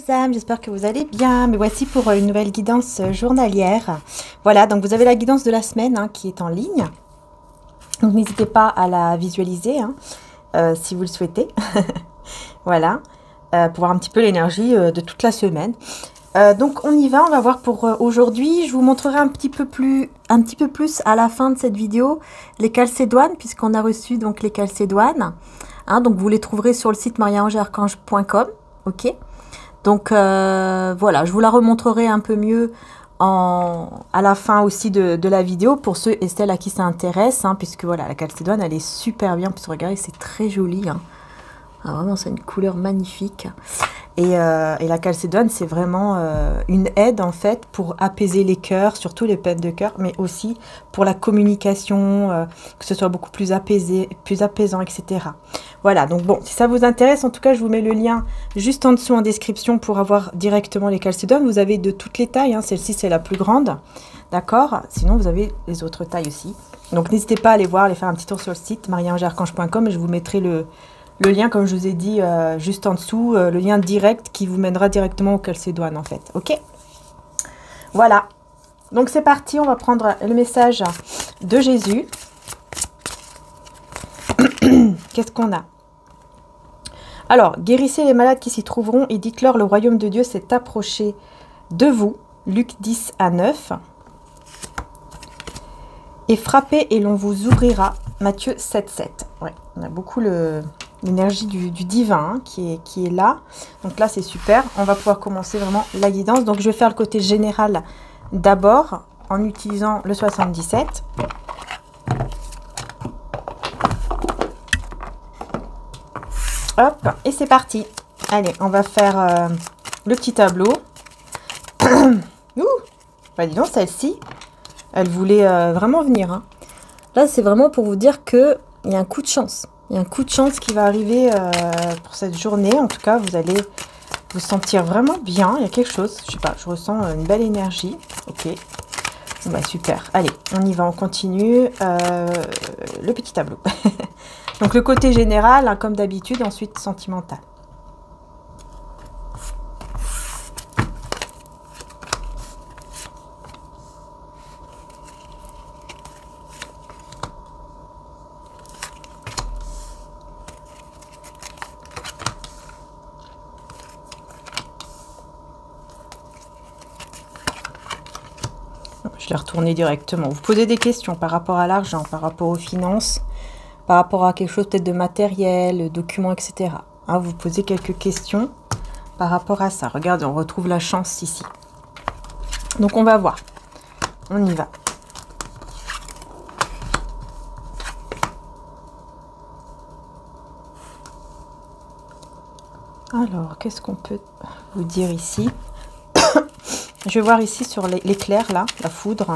âmes, j'espère que vous allez bien. Me voici pour une nouvelle guidance journalière. Voilà, donc vous avez la guidance de la semaine qui est en ligne. Donc n'hésitez pas à la visualiser si vous le souhaitez. Voilà, pour voir un petit peu l'énergie de toute la semaine. Donc on y va, on va voir pour aujourd'hui. Je vous montrerai un petit peu plus à la fin de cette vidéo les calcédoines, puisqu'on a reçu donc les calcédoines. Donc vous les trouverez sur le site mariaangearchange.com. Ok, donc voilà, je vous la remontrerai un peu mieux à la fin aussi de la vidéo pour ceux et celles à qui ça intéresse, puisque voilà, la calcédoine elle est super bien. Puis regardez, c'est très joli. Vraiment, c'est une couleur magnifique. Et la calcédoine, c'est vraiment une aide en fait pour apaiser les cœurs, surtout les peines de cœur, mais aussi pour la communication, que ce soit beaucoup plus apaisé, plus apaisant, etc. Voilà, donc bon, si ça vous intéresse, en tout cas, je vous mets le lien juste en dessous en description pour avoir directement les calcédoines. Vous avez de toutes les tailles, celle-ci c'est la plus grande, d'accord? Sinon, vous avez les autres tailles aussi. Donc n'hésitez pas à aller voir, aller faire un petit tour sur le site mariaangearchange.com et je vous mettrai le lien, comme je vous ai dit, juste en dessous, le lien direct qui vous mènera directement au calcédoine, en fait. Ok? Voilà. Donc, c'est parti. On va prendre le message de Jésus. Qu'est-ce qu'on a? Alors, guérissez les malades qui s'y trouveront et dites-leur, le royaume de Dieu s'est approché de vous. Luc 10 à 9. Et frappez et l'on vous ouvrira. Matthieu 7, 7. Ouais, on a beaucoup l'énergie du divin qui est là. Donc là, c'est super. On va pouvoir commencer vraiment la guidance. Donc, je vais faire le côté général d'abord en utilisant le 77. Hop, et c'est parti. Allez, on va faire le petit tableau. Ouh, bah dis donc, celle-ci, elle voulait vraiment venir. Là, c'est vraiment pour vous dire qu'il y a un coup de chance. Il y a un coup de chance qui va arriver pour cette journée. En tout cas, vous allez vous sentir vraiment bien. Il y a quelque chose, je sais pas, je ressens une belle énergie. Ok, bon, bah, super. Allez, on y va, on continue. Le petit tableau. Donc le côté général, comme d'habitude, ensuite sentimental. Je l'ai retourné directement. Vous posez des questions par rapport à l'argent, par rapport aux finances, par rapport à quelque chose peut-être de matériel, documents, etc. Vous posez quelques questions par rapport à ça. Regardez, on retrouve la chance ici. Donc on va voir. On y va. Alors, qu'est-ce qu'on peut vous dire ici? Je vais voir ici sur l'éclair, là, la foudre.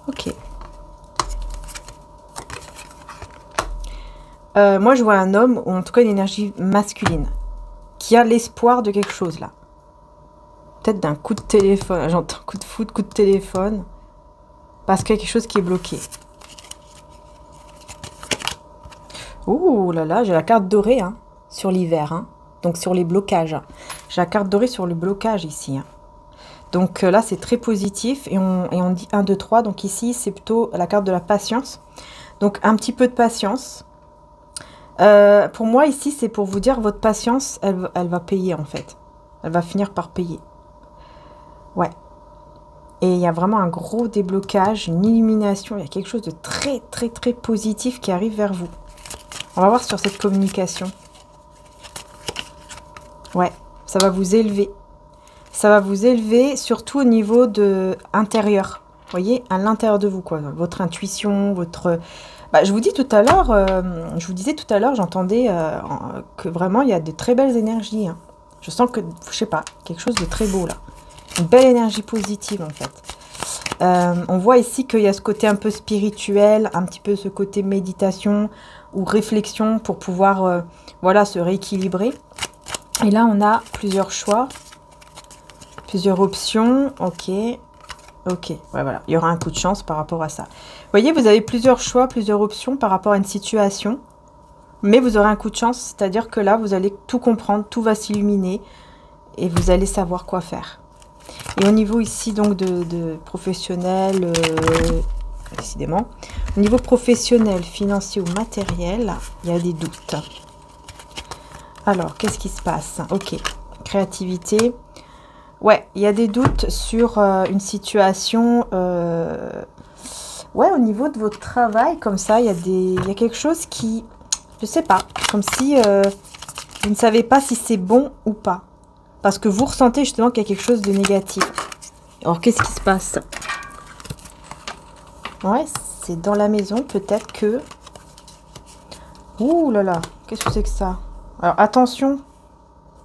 Ok. Moi, je vois un homme, ou en tout cas une énergie masculine, qui a l'espoir de quelque chose, là. Peut-être d'un coup de téléphone. J'entends coup de foudre, coup de téléphone. Parce qu'il y a quelque chose qui est bloqué. Ouh là là, j'ai la carte dorée, sur l'hiver, donc sur les blocages. J'ai la carte dorée sur le blocage ici. Donc là, c'est très positif. Et on dit 1, 2, 3. Donc ici, c'est plutôt la carte de la patience. Donc un petit peu de patience. Pour moi, ici, c'est pour vous dire, votre patience, elle va payer en fait. Elle va finir par payer. Ouais. Et il y a vraiment un gros déblocage, une illumination. Il y a quelque chose de très, très, très positif qui arrive vers vous. On va voir sur cette communication. Ouais, ça va vous élever. Ça va vous élever, surtout au niveau intérieur. Vous voyez, à l'intérieur de vous, quoi. Votre intuition, votre... je vous dis tout à l'heure, je vous disais tout à l'heure, j'entendais que vraiment, il y a de très belles énergies. Je sens que, je sais pas, quelque chose de très beau, là. Une belle énergie positive, en fait. On voit ici qu'il y a ce côté un peu spirituel, un petit peu ce côté méditation ou réflexion pour pouvoir, voilà, se rééquilibrer. Et là, on a plusieurs choix, plusieurs options. Ok, ok, ouais, voilà, il y aura un coup de chance par rapport à ça. Vous voyez, vous avez plusieurs choix, plusieurs options par rapport à une situation. Mais vous aurez un coup de chance, c'est-à-dire que là, vous allez tout comprendre, tout va s'illuminer et vous allez savoir quoi faire. Et au niveau ici, donc, de professionnel, décidément, au niveau professionnel, financier ou matériel, il y a des doutes. Alors, qu'est-ce qui se passe? Ok, créativité. Ouais, il y a des doutes sur une situation... ouais, au niveau de votre travail, comme ça, il y a quelque chose qui... Je sais pas, comme si vous ne savez pas si c'est bon ou pas. Parce que vous ressentez justement qu'il y a quelque chose de négatif. Alors, qu'est-ce qui se passe? Ouais, c'est dans la maison, peut-être que... Ouh là là, qu'est-ce que c'est que ça? Alors, attention.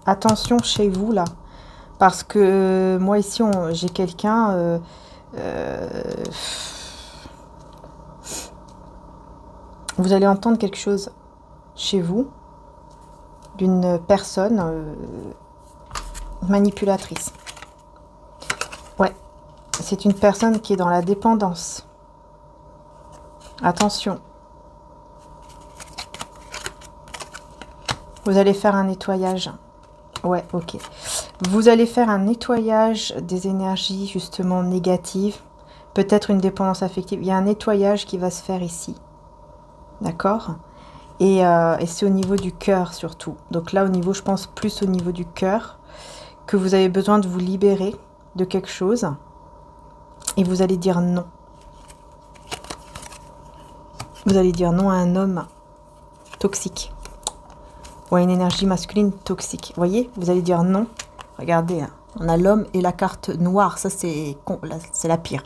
Attention chez vous, là. Parce que moi, ici, j'ai quelqu'un... vous allez entendre quelque chose chez vous d'une personne manipulatrice. Ouais, c'est une personne qui est dans la dépendance. Attention. Vous allez faire un nettoyage. Ouais, ok. Vous allez faire un nettoyage des énergies justement négatives. Peut-être une dépendance affective. Il y a un nettoyage qui va se faire ici. D'accord ? Et c'est au niveau du cœur surtout. Donc là, au niveau, je pense plus au niveau du cœur, que vous avez besoin de vous libérer de quelque chose. Et vous allez dire non. Vous allez dire non à un homme toxique. Ou à une énergie masculine toxique. Vous voyez ? Vous allez dire non. Regardez, hein, on a l'homme et la carte noire. Ça, c'est la pire.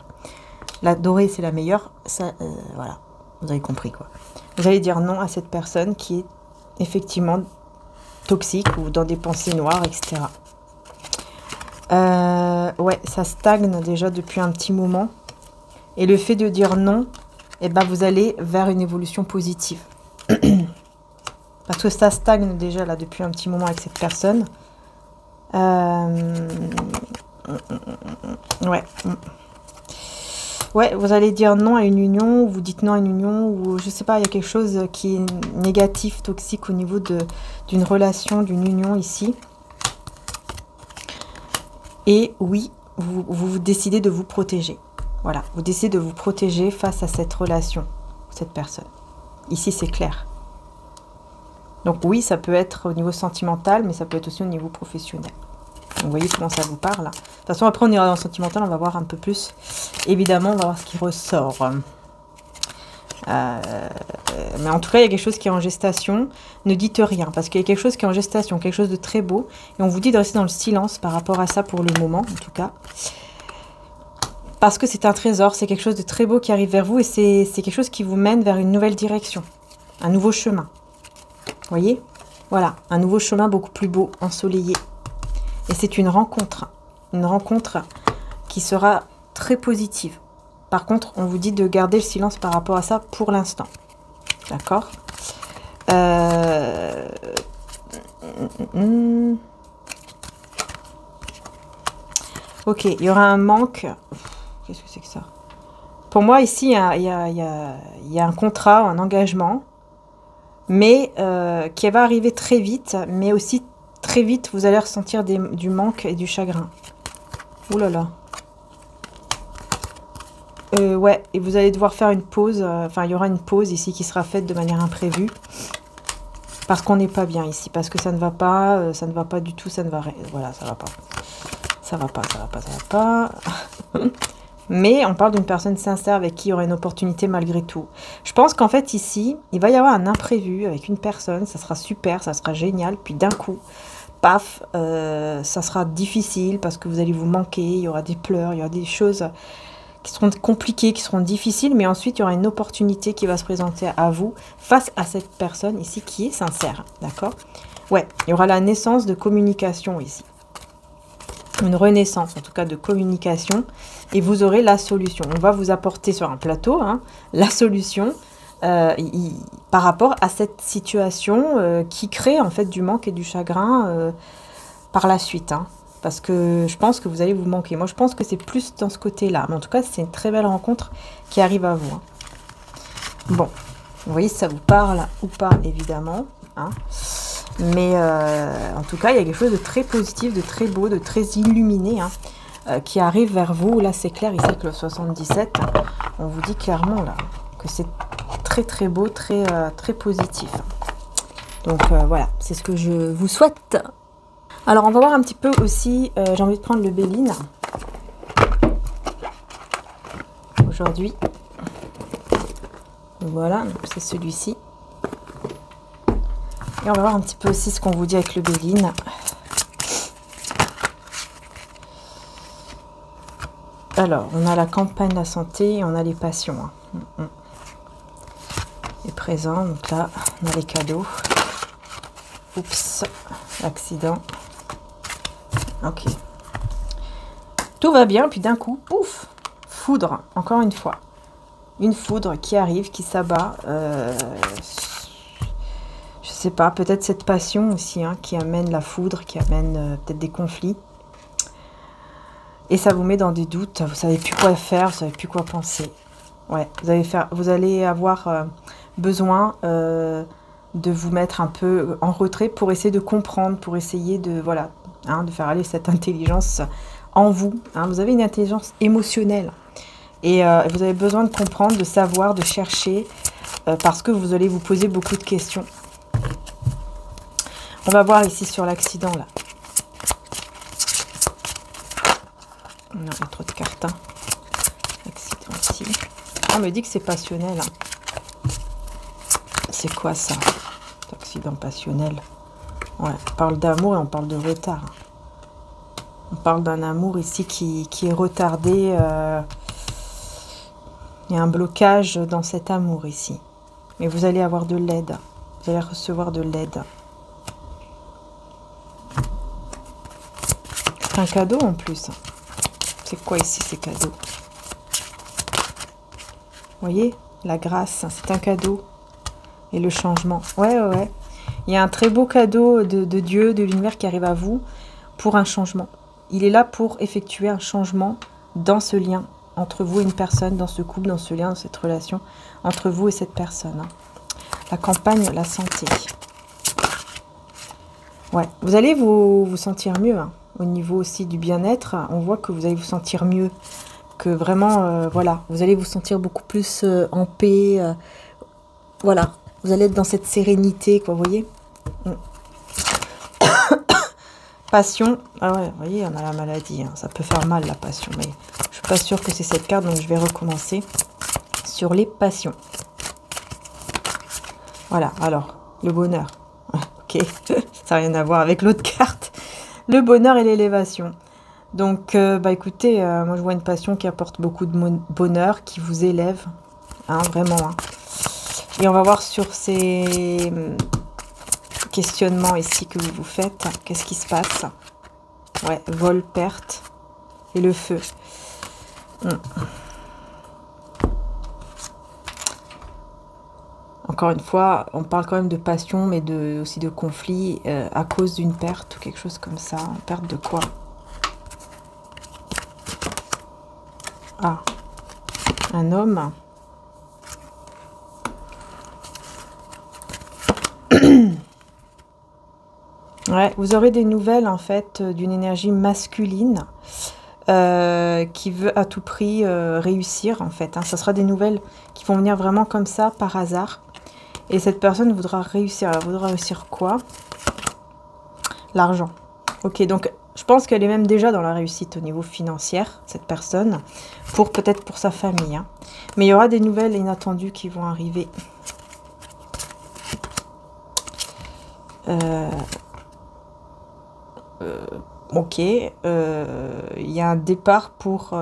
La dorée, c'est la meilleure. Ça, voilà. Vous avez compris, quoi. Vous allez dire non à cette personne qui est effectivement toxique ou dans des pensées noires, etc. Ouais, ça stagne déjà depuis un petit moment. Et le fait de dire non, eh ben, vous allez vers une évolution positive. Parce que ça stagne déjà là depuis un petit moment avec cette personne. Ouais. Ouais, vous allez dire non à une union, ou vous dites non à une union, ou je sais pas, il y a quelque chose qui est négatif, toxique au niveau d'une relation, d'une union ici. Et oui, vous décidez de vous protéger. Voilà, vous décidez de vous protéger face à cette relation, cette personne. Ici, c'est clair. Donc oui, ça peut être au niveau sentimental, mais ça peut être aussi au niveau professionnel. Donc, vous voyez comment ça vous parle. De toute façon, après, on ira dans le sentimental, on va voir un peu plus. Évidemment, on va voir ce qui ressort. Mais en tout cas, il y a quelque chose qui est en gestation. Ne dites rien, parce qu'il y a quelque chose qui est en gestation, quelque chose de très beau. Et on vous dit de rester dans le silence par rapport à ça pour le moment, en tout cas. Parce que c'est un trésor, c'est quelque chose de très beau qui arrive vers vous. Et c'est quelque chose qui vous mène vers une nouvelle direction, un nouveau chemin. Vous voyez? Voilà, un nouveau chemin beaucoup plus beau, ensoleillé. Et c'est une rencontre qui sera très positive. Par contre, on vous dit de garder le silence par rapport à ça pour l'instant. D'accord ? Ok, il y aura un manque. Qu'est-ce que c'est que ça? Pour moi, ici, il y a un contrat, un engagement, mais qui va arriver très vite, mais aussi très vite, vous allez ressentir du manque et du chagrin. Ouh là là. Ouais, et vous allez devoir faire une pause. Enfin, il y aura une pause ici qui sera faite de manière imprévue. Parce qu'on n'est pas bien ici. Parce que ça ne va pas. Ça ne va pas du tout. Ça ne va rien. Voilà, ça va pas. Ça va pas, ça va pas, ça va pas. Mais on parle d'une personne sincère avec qui il y aura une opportunité malgré tout. Je pense qu'en fait, ici, il va y avoir un imprévu avec une personne. Ça sera super, ça sera génial. Puis d'un coup, paf, ça sera difficile parce que vous allez vous manquer. Il y aura des pleurs, il y aura des choses qui seront compliquées, qui seront difficiles. Mais ensuite, il y aura une opportunité qui va se présenter à vous face à cette personne ici qui est sincère. D'accord? Ouais, il y aura la naissance de communication ici. Une renaissance, en tout cas, de communication. Et vous aurez la solution. On va vous apporter sur un plateau la solution par rapport à cette situation qui crée, en fait, du manque et du chagrin par la suite. Parce que je pense que vous allez vous manquer. Moi, je pense que c'est plus dans ce côté-là. Mais en tout cas, c'est une très belle rencontre qui arrive à vous. Bon. Vous voyez si ça vous parle ou pas, évidemment. Hein. Mais en tout cas, il y a quelque chose de très positif, de très beau, de très illuminé qui arrive vers vous. Là, c'est clair, ici avec le 77, on vous dit clairement là que c'est très très beau, très, très positif. Donc voilà, c'est ce que je vous souhaite. Alors, on va voir un petit peu aussi, j'ai envie de prendre le Béline. Aujourd'hui. Voilà, c'est celui-ci. Et on va voir un petit peu aussi ce qu'on vous dit avec le Béline. Alors, on a la campagne, la santé, et on a les passions. Les présents, donc là, on a les cadeaux. Oups, l'accident. Ok. Tout va bien, puis d'un coup, pouf, foudre, encore une fois. Une foudre qui arrive, qui s'abat. Je sais pas, peut-être cette passion aussi, qui amène la foudre, qui amène peut-être des conflits. Et ça vous met dans des doutes, vous savez plus quoi faire, vous savez plus quoi penser. Ouais, vous allez avoir besoin de vous mettre un peu en retrait pour essayer de comprendre, pour essayer de, voilà, de faire aller cette intelligence en vous. Vous avez une intelligence émotionnelle et vous avez besoin de comprendre, de savoir, de chercher, parce que vous allez vous poser beaucoup de questions. On va voir ici sur l'accident, là. Non, il y a trop de cartes. Accident ici. On me dit que c'est passionnel. C'est quoi ça? Accident passionnel. Ouais, on parle d'amour et on parle de retard. On parle d'un amour ici qui est retardé. Il y a un blocage dans cet amour ici. Mais vous allez avoir de l'aide. Vous allez recevoir de l'aide. C'est un cadeau en plus. C'est quoi ici ces cadeaux? Vous voyez? La grâce, c'est un cadeau. Et le changement. Ouais. Il y a un très beau cadeau de Dieu, de l'univers qui arrive à vous pour un changement. Il est là pour effectuer un changement dans ce lien entre vous et une personne, dans ce couple, dans ce lien, dans cette relation entre vous et cette personne. La campagne, la santé. Ouais, vous allez vous sentir mieux. Au niveau aussi du bien-être, on voit que vous allez vous sentir mieux. Que vraiment, voilà, vous allez vous sentir beaucoup plus en paix. Voilà, vous allez être dans cette sérénité, quoi, vous voyez. Passion. Ah ouais, vous voyez, on a la maladie. Ça peut faire mal, la passion. Mais je suis pas sûre que c'est cette carte, donc je vais recommencer sur les passions. Voilà, alors, le bonheur. Ok, ça n'a rien à voir avec l'autre carte. Le bonheur et l'élévation. Donc, écoutez, moi je vois une passion qui apporte beaucoup de bonheur, qui vous élève, vraiment. Et on va voir sur ces questionnements ici que vous vous faites. Qu'est-ce qui se passe? Ouais, vol, perte et le feu. Encore une fois, on parle quand même de passion, mais aussi de conflit à cause d'une perte ou quelque chose comme ça. Perte de quoi? Ah, un homme. Ouais, vous aurez des nouvelles en fait d'une énergie masculine qui veut à tout prix réussir en fait. Ça sera des nouvelles qui vont venir vraiment comme ça par hasard. Et cette personne voudra réussir. Elle voudra réussir quoi? L'argent. Ok, donc je pense qu'elle est même déjà dans la réussite au niveau financier, cette personne, peut-être pour sa famille. Mais il y aura des nouvelles inattendues qui vont arriver. Ok, il y a un départ pour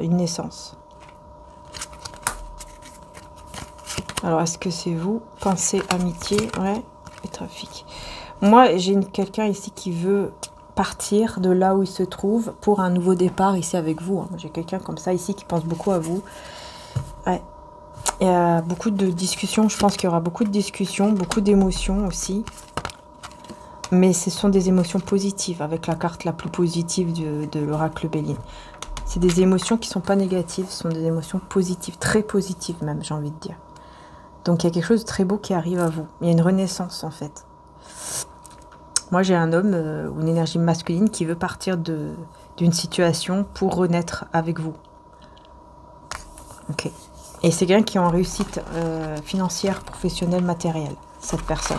une naissance. Alors, est-ce que c'est vous? Pensée, amitié, ouais, et trafic. Moi, j'ai quelqu'un ici qui veut partir de là où il se trouve pour un nouveau départ ici avec vous. J'ai quelqu'un comme ça ici qui pense beaucoup à vous. Ouais. Il y a beaucoup de discussions, je pense qu'il y aura beaucoup de discussions, beaucoup d'émotions aussi. Mais ce sont des émotions positives, avec la carte la plus positive de l'oracle Béline. C'est des émotions qui ne sont pas négatives, ce sont des émotions positives, très positives même, j'ai envie de dire. Donc il y a quelque chose de très beau qui arrive à vous. Il y a une renaissance en fait. Moi j'ai un homme ou une énergie masculine qui veut partir d'une situation pour renaître avec vous. Ok. Et c'est quelqu'un qui est en réussite financière, professionnelle, matérielle, cette personne.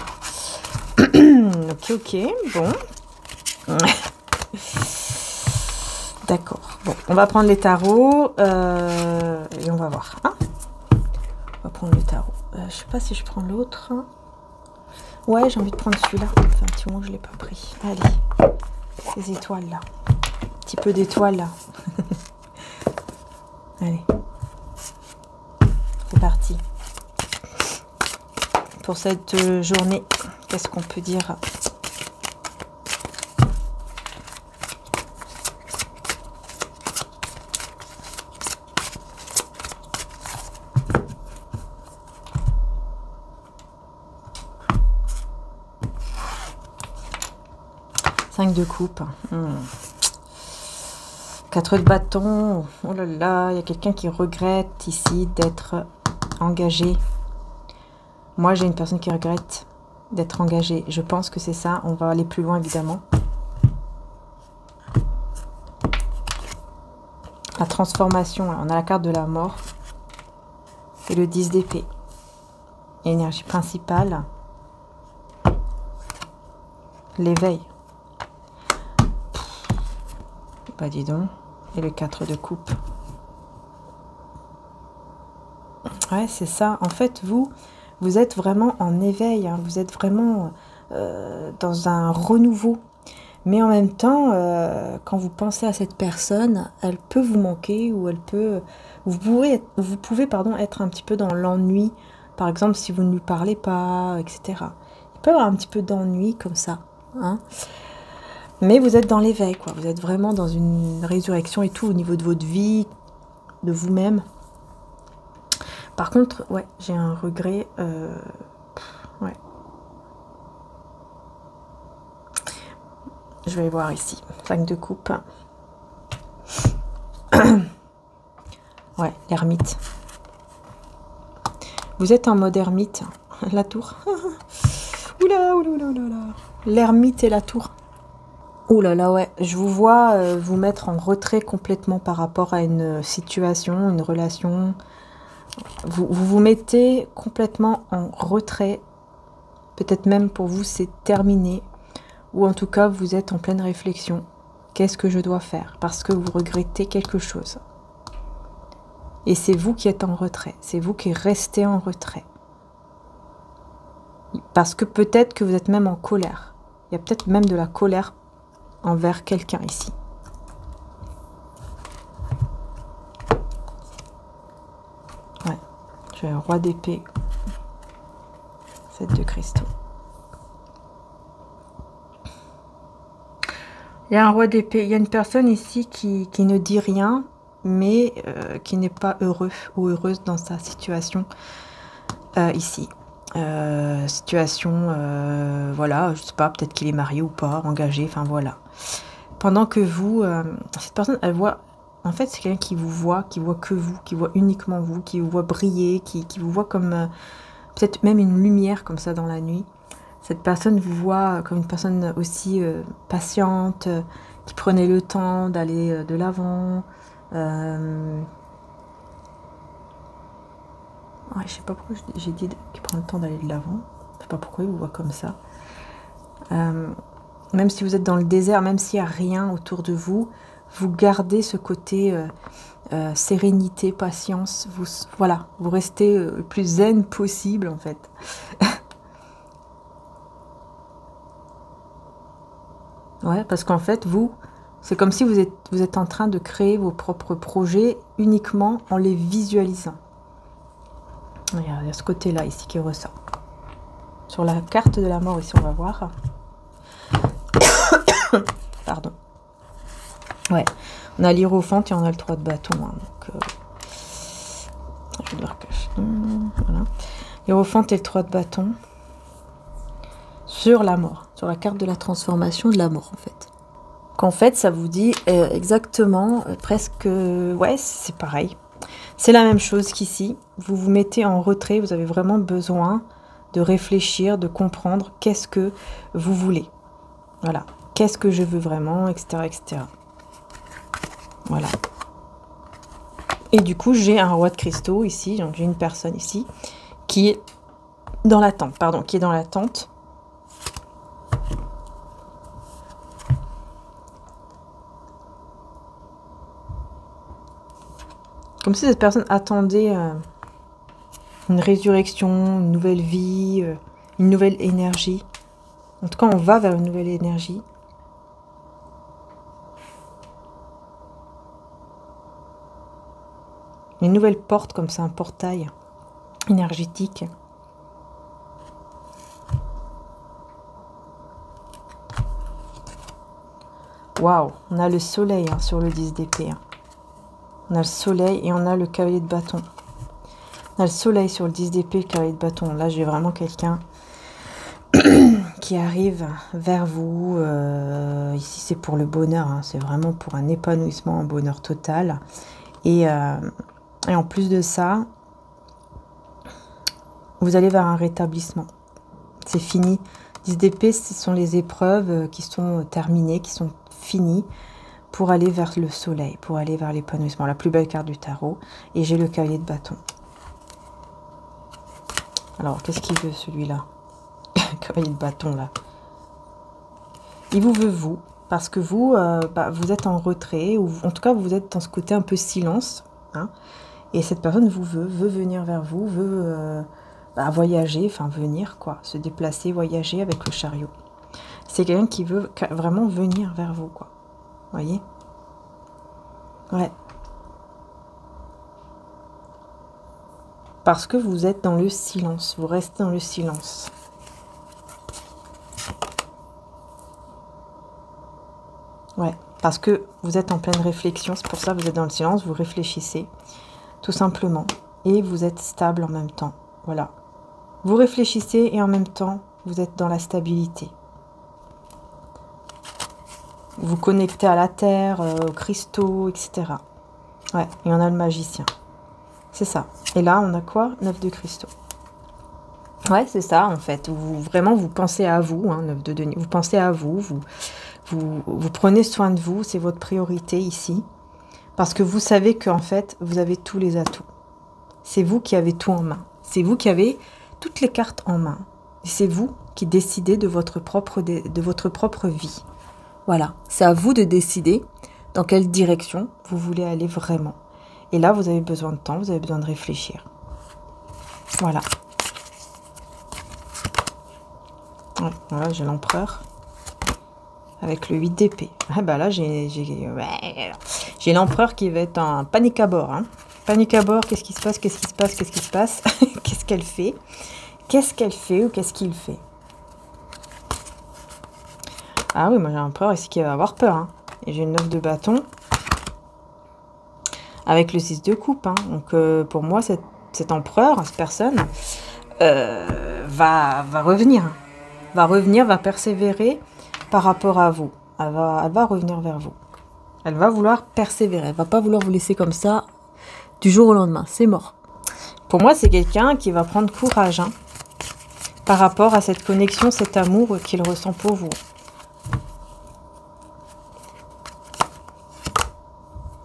Ok, bon. D'accord. Bon, on va prendre les tarots et on va voir. Hein, on va prendre le tarot. Je sais pas si je prends l'autre. Ouais, j'ai envie de prendre celui-là. Enfin, un petit moment que je l'ai pas pris. Allez, ces étoiles-là. Un petit peu d'étoiles, là. Allez. C'est parti. Pour cette journée, qu'est-ce qu'on peut dire ? Cinq de coupe. 4 de bâton. Oh là là, il y a quelqu'un qui regrette ici d'être engagé. Moi, j'ai une personne qui regrette d'être engagée. Je pense que c'est ça. On va aller plus loin, évidemment. La transformation. On a la carte de la mort. Et le 10 d'épée. Énergie principale. L'éveil. Bah dis donc. Et le 4 de coupe. Ouais, c'est ça. En fait, vous êtes vraiment en éveil. Hein. Vous êtes vraiment dans un renouveau. Mais en même temps, quand vous pensez à cette personne, elle peut vous manquer ou elle peut... Vous pouvez être un petit peu dans l'ennui. Par exemple, si vous ne lui parlez pas, etc. Il peut y avoir un petit peu d'ennui comme ça. Hein. Mais vous êtes dans l'éveil, quoi. Vous êtes vraiment dans une résurrection et tout au niveau de votre vie, de vous-même. Par contre, ouais, j'ai un regret. Ouais. Je vais voir ici. 5 de coupe. Ouais, l'ermite. Vous êtes en mode ermite. La tour. Oula, oula, oula, oula. L'ermite et la tour. Ouh là là, ouais. Je vous vois vous mettre en retrait complètement par rapport à une situation, une relation. Vous mettez complètement en retrait. Peut-être même pour vous, c'est terminé. Ou en tout cas, vous êtes en pleine réflexion. Qu'est-ce que je dois faire? Parce que vous regrettez quelque chose. Et c'est vous qui êtes en retrait. C'est vous qui restez en retrait. Parce que peut-être que vous êtes même en colère. Il y a peut-être même de la colère envers quelqu'un ici. Ouais. J'ai un roi d'épée. 7 de cristaux. Il y a un roi d'épée. Il y a une personne ici qui ne dit rien, mais qui n'est pas heureux ou heureuse dans sa situation ici. Situation, voilà, je sais pas, peut-être qu'il est marié ou pas, engagé, enfin voilà. Pendant que vous, cette personne, elle voit, en fait, c'est quelqu'un qui voit que vous, qui voit uniquement vous, qui vous voit briller, qui vous voit comme, peut-être même une lumière comme ça dans la nuit. Cette personne vous voit comme une personne aussi patiente, qui prenait le temps d'aller de l'avant. Ouais, je sais pas pourquoi j'ai dit qu'il prend le temps d'aller de l'avant. Je sais pas pourquoi il vous voit comme ça. Même si vous êtes dans le désert, même s'il n'y a rien autour de vous, vous gardez ce côté sérénité, patience. Voilà, vous restez le plus zen possible en fait. Ouais, parce qu'en fait, c'est comme si vous êtes en train de créer vos propres projets uniquement en les visualisant. Il y a ce côté-là ici qui ressort. Sur la carte de la mort ici, on va voir. Pardon. Ouais, on a l'hiérophante et on a le 3 de bâton. Hein, donc, je vais voir que voilà. L'hiérophante et le 3 de bâton. Sur la mort, sur la carte de la transformation de la mort en fait. Qu'en fait ça vous dit exactement, presque, ouais c'est pareil. C'est la même chose qu'ici. Vous vous mettez en retrait. Vous avez vraiment besoin de réfléchir, de comprendre qu'est-ce que vous voulez. Voilà. Qu'est-ce que je veux vraiment, etc., etc. Voilà. Et du coup, j'ai un roi de cristaux ici. Donc, j'ai une personne ici qui est dans l'attente. Pardon, qui est dans l'attente. Comme si cette personne attendait une résurrection, une nouvelle vie, une nouvelle énergie. En tout cas, on va vers une nouvelle énergie. Une nouvelle porte, comme ça, un portail énergétique. Waouh, on a le soleil hein, sur le 10 d'épée. Hein. On a le soleil et on a le cavalier de bâton. On a le soleil sur le 10 d'épée, le cavalier de bâton. Là, j'ai vraiment quelqu'un qui arrive vers vous. Ici, c'est pour le bonheur. Hein. C'est vraiment pour un épanouissement, un bonheur total. Et en plus de ça, vous allez vers un rétablissement. C'est fini. 10 d'épée, ce sont les épreuves qui sont terminées, qui sont finies pour aller vers le soleil, pour aller vers l'épanouissement. La plus belle carte du tarot. Et j'ai le cavalier de bâton. Alors, qu'est-ce qu'il veut celui-là? Cavalier de bâton, là. Il vous veut, vous, parce que vous, vous êtes en retrait, ou en tout cas, vous êtes dans ce côté un peu silence. Hein, et cette personne vous veut venir vers vous, veut voyager, enfin venir, quoi. Se déplacer, voyager avec le chariot. C'est quelqu'un qui veut vraiment venir vers vous, quoi. Vous voyez? Ouais. Parce que vous êtes dans le silence, vous restez dans le silence. Ouais, parce que vous êtes en pleine réflexion, c'est pour ça que vous êtes dans le silence, vous réfléchissez, tout simplement. Et vous êtes stable en même temps, voilà. Vous réfléchissez et en même temps, vous êtes dans la stabilité. Vous connectez à la terre, aux cristaux, etc. Ouais, et on a le magicien. C'est ça. Et là, on a quoi? 9 de cristaux. Ouais, c'est ça, en fait. Vraiment, vous pensez à vous, hein, 9 de denier. Vous pensez à vous, vous prenez soin de vous, c'est votre priorité ici. Parce que vous savez qu'en fait, vous avez tous les atouts. C'est vous qui avez tout en main. C'est vous qui avez toutes les cartes en main. Et c'est vous qui décidez de votre propre vie. Voilà, c'est à vous de décider dans quelle direction vous voulez aller vraiment. Et là, vous avez besoin de temps, vous avez besoin de réfléchir. Voilà. Ouais, voilà, j'ai l'empereur. Avec le 8 d'épée. Ah bah là, j'ai l'empereur qui va être en panique à bord. Hein. Panique à bord, qu'est-ce qui se passe? Qu'est-ce qui se passe? Qu'est-ce qui se passe? Qu'est-ce qu'elle fait? Qu'est-ce qu'elle fait ou qu'est-ce qu'il fait? Ah oui, moi j'ai l'empereur ici qui va avoir peur. Hein. Et j'ai une 9 de bâton. Avec le 6 de coupe. Hein. Donc pour moi, cet empereur, cette personne, va revenir. Va revenir, va persévérer par rapport à vous. Elle va revenir vers vous. Elle va vouloir persévérer. Elle va pas vouloir vous laisser comme ça du jour au lendemain. C'est mort. Pour moi, c'est quelqu'un qui va prendre courage hein, par rapport à cette connexion, cet amour qu'il ressent pour vous.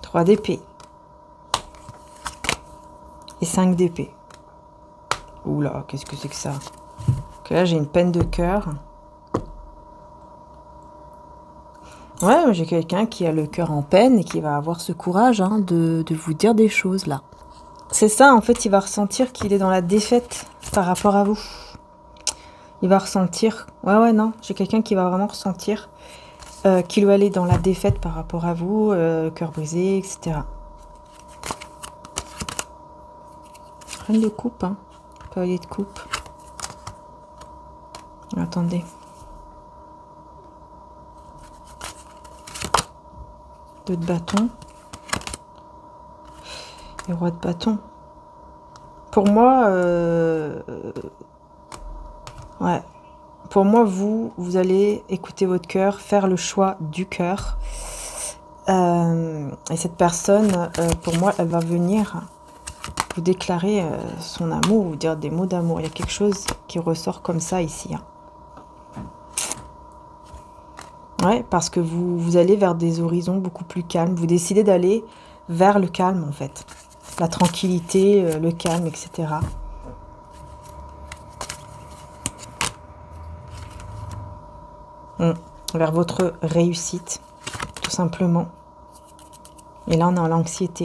3 d'épée. Et 5 d'épée. Oula, qu'est-ce que c'est que ça? Que là, j'ai une peine de cœur. Ouais, j'ai quelqu'un qui a le cœur en peine et qui va avoir ce courage hein, de vous dire des choses, là. C'est ça, en fait, il va ressentir qu'il est dans la défaite par rapport à vous. Il va ressentir... Ouais, non, j'ai quelqu'un qui va vraiment ressentir qu'il va aller dans la défaite par rapport à vous, cœur brisé, etc. Reine de coupe, hein. Cavalier de coupe. Attendez. 2 de bâton. Et roi de bâton. Pour moi, ouais. Pour moi, vous allez écouter votre cœur, faire le choix du cœur. Et cette personne, pour moi, elle va venir vous déclarer son amour, vous dire des mots d'amour. Il y a quelque chose qui ressort comme ça ici. Hein. Ouais, parce que vous allez vers des horizons beaucoup plus calmes. Vous décidez d'aller vers le calme, en fait. La tranquillité, le calme, etc. Vers votre réussite, tout simplement. Et là, on est en l'anxiété.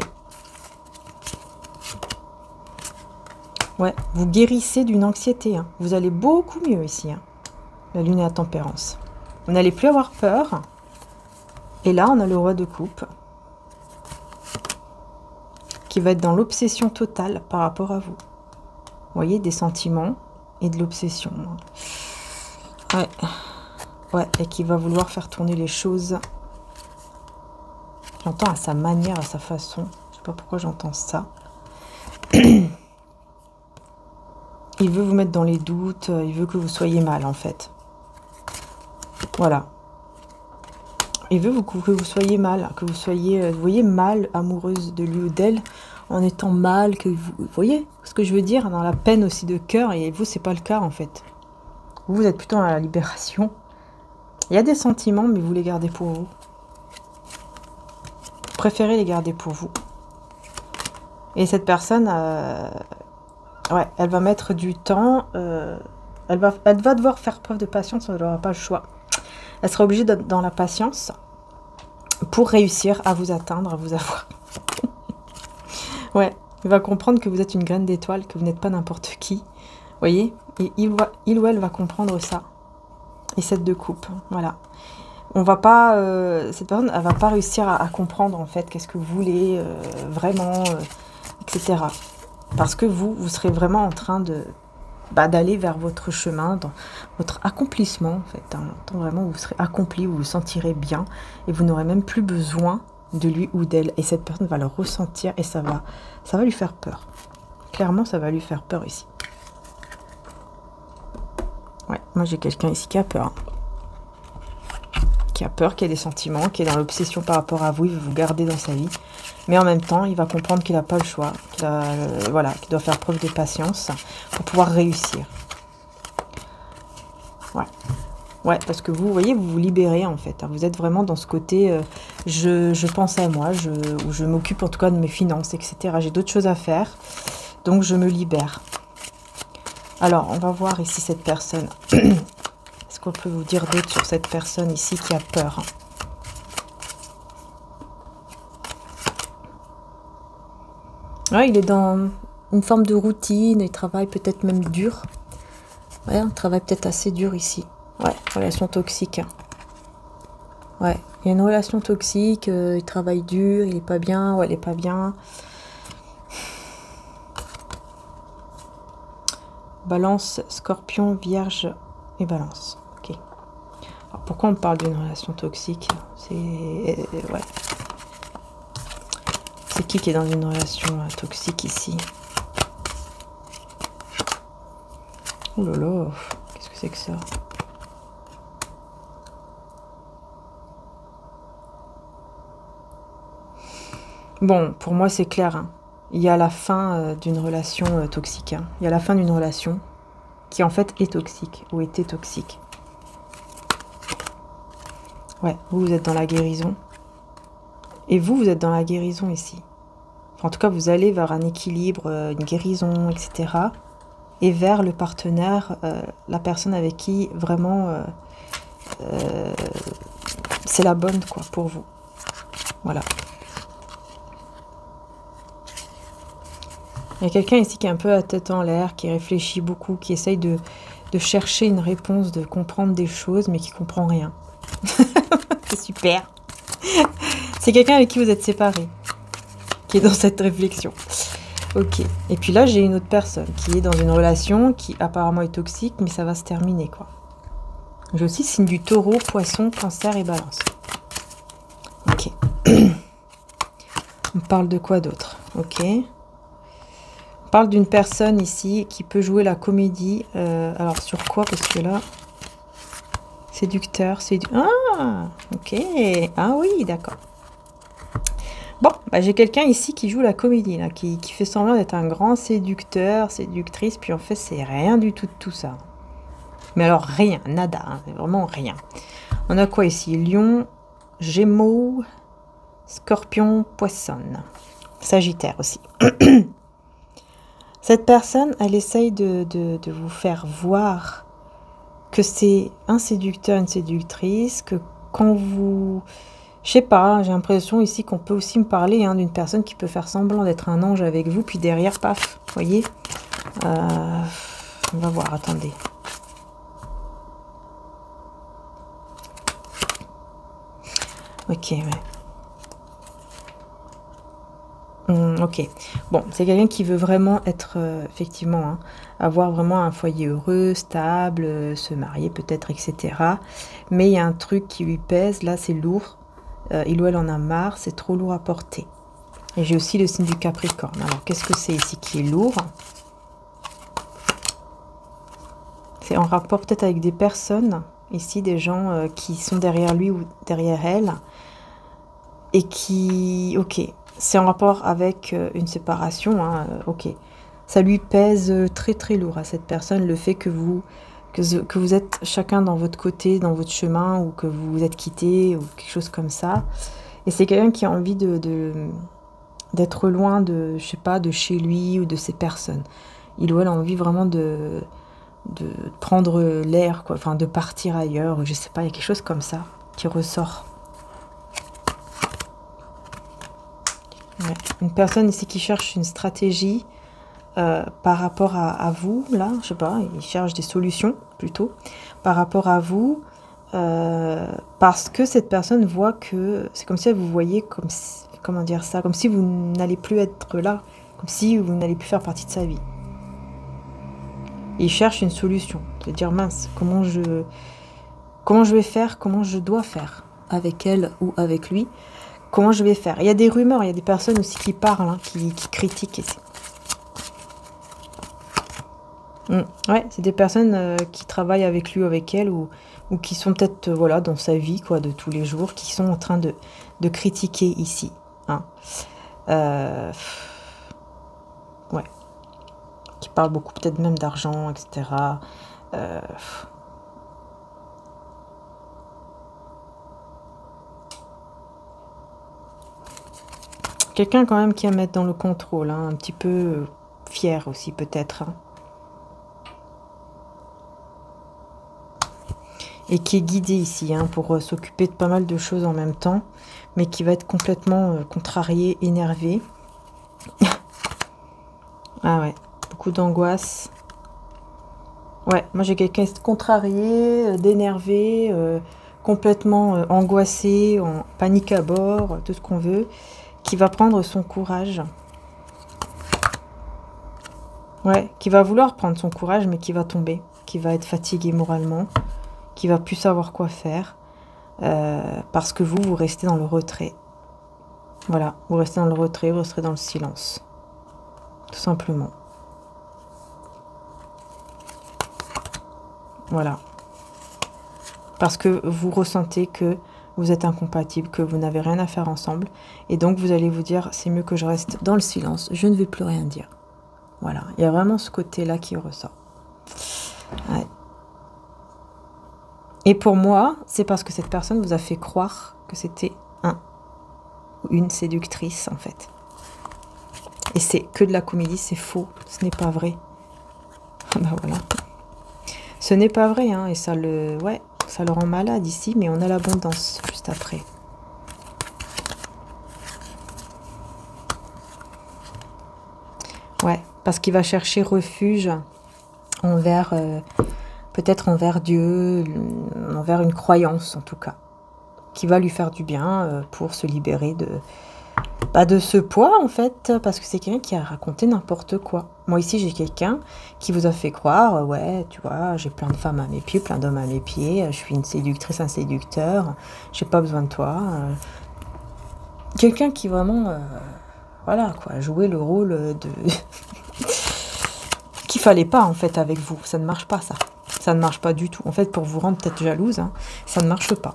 Ouais, vous guérissez d'une anxiété. Hein. Vous allez beaucoup mieux ici. Hein. La lune est à tempérance. Vous n'allez plus avoir peur. Et là, on a le roi de coupe. Qui va être dans l'obsession totale par rapport à vous. Vous voyez, des sentiments et de l'obsession. Ouais. Ouais, et qui va vouloir faire tourner les choses. J'entends à sa manière, à sa façon. Je sais pas pourquoi j'entends ça. Il veut vous mettre dans les doutes. Il veut que vous soyez mal, en fait. Voilà. Il veut que vous soyez mal. Que vous soyez, vous voyez, mal, amoureuse de lui ou d'elle. En étant mal, que vous voyez ce que je veux dire, dans la peine aussi de cœur. Et vous, c'est pas le cas, en fait. Vous êtes plutôt dans la libération. Il y a des sentiments, mais vous les gardez pour vous. Vous préférez les garder pour vous. Et cette personne, ouais, elle va mettre du temps. Elle va devoir faire preuve de patience, elle n'aura pas le choix. Elle sera obligée d'être dans la patience pour réussir à vous atteindre, à vous avoir. Ouais, il va comprendre que vous êtes une graine d'étoile, que vous n'êtes pas n'importe qui. Vous voyez, et il ou elle va comprendre ça. Et cette de coupe, voilà. On va pas, cette personne, elle va pas réussir à comprendre en fait qu'est-ce que vous voulez vraiment, etc. Parce que vous serez vraiment en train de d'aller vers votre chemin, dans votre accomplissement en fait. Hein. Vraiment, vous serez accompli, vous vous sentirez bien et vous n'aurez même plus besoin de lui ou d'elle. Et cette personne va le ressentir et ça va lui faire peur. Clairement, ça va lui faire peur ici. Ouais, moi j'ai quelqu'un ici qui a peur. Qui a peur, qui a des sentiments, qui est dans l'obsession par rapport à vous, il veut vous garder dans sa vie. Mais en même temps, il va comprendre qu'il n'a pas le choix, voilà, qu'il doit faire preuve de patience pour pouvoir réussir. Ouais. Ouais, parce que vous voyez, vous vous libérez en fait. Vous êtes vraiment dans ce côté, je pense à moi, ou je m'occupe en tout cas de mes finances, etc. J'ai d'autres choses à faire, donc je me libère. Alors, on va voir ici cette personne. Qu'est-ce qu'on peut vous dire d'autre sur cette personne ici qui a peur? Ouais, il est dans une forme de routine, il travaille peut-être même dur. Ouais, un travail peut-être assez dur ici. Ouais, relation toxique. Ouais, il y a une relation toxique, il travaille dur, il est pas bien, ou elle est pas bien. Balance, Scorpion, Vierge et Balance. Ok. Alors pourquoi on parle d'une relation toxique? C'est ouais. C'est qui est dans une relation toxique ici? Oh là là, qu'est-ce que c'est que ça? Bon, pour moi c'est clair. Hein. Il y a la fin d'une relation toxique. Hein. Il y a la fin d'une relation qui en fait est toxique ou était toxique. Ouais, vous êtes dans la guérison. Et vous êtes dans la guérison ici. Enfin, en tout cas, vous allez vers un équilibre, une guérison, etc. Et vers le partenaire, la personne avec qui vraiment c'est la bonne quoi pour vous. Voilà. Il y a quelqu'un ici qui est un peu à tête en l'air, qui réfléchit beaucoup, qui essaye de chercher une réponse, de comprendre des choses, mais qui comprend rien. C'est super. C'est quelqu'un avec qui vous êtes séparés, qui est dans cette réflexion. Ok. Et puis là, j'ai une autre personne qui est dans une relation qui apparemment est toxique, mais ça va se terminer, quoi. J'ai aussi signe du Taureau, Poisson, Cancer et Balance. Ok. On parle de quoi d'autre? Ok. On parle d'une personne ici qui peut jouer la comédie. Alors, sur quoi? Parce que là... Séducteur, Ah, ok. Ah oui, d'accord. Bon, bah, j'ai quelqu'un ici qui joue la comédie, là, qui fait semblant d'être un grand séducteur, séductrice, puis en fait, c'est rien du tout de tout ça. Mais alors, rien, nada, hein, vraiment rien. On a quoi ici? Lion, Gémeaux, Scorpion, Poisson. Sagittaire aussi. Cette personne, elle essaye de vous faire voir que c'est un séducteur, une séductrice, que quand vous... Je sais pas, j'ai l'impression ici qu'on peut aussi me parler hein, d'une personne qui peut faire semblant d'être un ange avec vous, puis derrière, paf, vous voyez. On va voir, attendez. Ok, ouais. Ok. Bon, c'est quelqu'un qui veut vraiment être, effectivement, hein, avoir vraiment un foyer heureux, stable, se marier peut-être, etc. Mais il y a un truc qui lui pèse, là, c'est lourd. Il ou elle en a marre, c'est trop lourd à porter. Et j'ai aussi le signe du Capricorne. Alors, qu'est-ce que c'est ici qui est lourd? C'est en rapport peut-être avec des personnes, ici, des gens qui sont derrière lui ou derrière elle. Et qui... Ok, c'est en rapport avec une séparation, hein, ok. Ça lui pèse très très lourd à cette personne, le fait que vous êtes chacun dans votre côté, dans votre chemin, ou que vous vous êtes quittés, ou quelque chose comme ça. Et c'est quelqu'un qui a envie d'être loin de, je sais pas, de chez lui ou de ces personnes. Il ou elle a envie vraiment de prendre l'air, quoi, enfin de partir ailleurs, je sais pas, il y a quelque chose comme ça qui ressort. Ouais. Une personne ici qui cherche une stratégie par rapport à vous, là, je sais pas, il cherche des solutions plutôt, par rapport à vous, parce que cette personne voit que, c'est comme si elle vous voyait comme si, comment dire ça, comme si vous n'allez plus être là, comme si vous n'allez plus faire partie de sa vie. Il cherche une solution, c'est-à-dire mince, comment je vais faire, comment je dois faire avec elle ou avec lui. Comment je vais faire? Il y a des rumeurs, il y a des personnes aussi qui parlent, hein, qui critiquent ici. Ouais, c'est des personnes qui travaillent avec lui ou avec elle, ou qui sont peut-être voilà, dans sa vie quoi, de tous les jours, qui sont en train de critiquer ici. Hein. Ouais. Qui parlent beaucoup peut-être même d'argent, etc. Quelqu'un quand même qui aime être dans le contrôle, hein, un petit peu fier aussi peut-être. Hein. Et qui est guidé ici hein, pour s'occuper de pas mal de choses en même temps, mais qui va être complètement contrarié, énervé. Ah ouais, beaucoup d'angoisse. Ouais, moi j'ai quelqu'un de contrarié, d'énervé, complètement angoissé, en panique à bord, tout ce qu'on veut, qui va prendre son courage. Ouais, qui va vouloir prendre son courage, mais qui va tomber, qui va être fatigué moralement, qui va plus savoir quoi faire, parce que vous restez dans le retrait. Voilà, vous restez dans le retrait, vous resterez dans le silence. Tout simplement. Voilà. Parce que vous ressentez que vous êtes incompatibles, que vous n'avez rien à faire ensemble. Et donc, vous allez vous dire, c'est mieux que je reste dans le silence. Je ne vais plus rien dire. Voilà. Il y a vraiment ce côté-là qui ressort. Ouais. Et pour moi, c'est parce que cette personne vous a fait croire que c'était une séductrice, en fait. Et c'est que de la comédie, c'est faux. Ce n'est pas vrai. Ben voilà. Ce n'est pas vrai, hein, et ça le rend malade ici, mais on a l'abondance juste après. Ouais, parce qu'il va chercher refuge envers, peut-être envers Dieu, envers une croyance en tout cas, qui va lui faire du bien pour se libérer de ce poids en fait, parce que c'est quelqu'un qui a raconté n'importe quoi. Moi ici j'ai quelqu'un qui vous a fait croire, ouais tu vois, j'ai plein de femmes à mes pieds, plein d'hommes à mes pieds, je suis une séductrice, un séducteur, j'ai pas besoin de toi. Quelqu'un qui vraiment, voilà quoi, jouait le rôle de... qu'il fallait pas en fait avec vous, ça ne marche pas ça. Ça ne marche pas du tout. En fait pour vous rendre peut-être jalouse, hein, ça ne marche pas.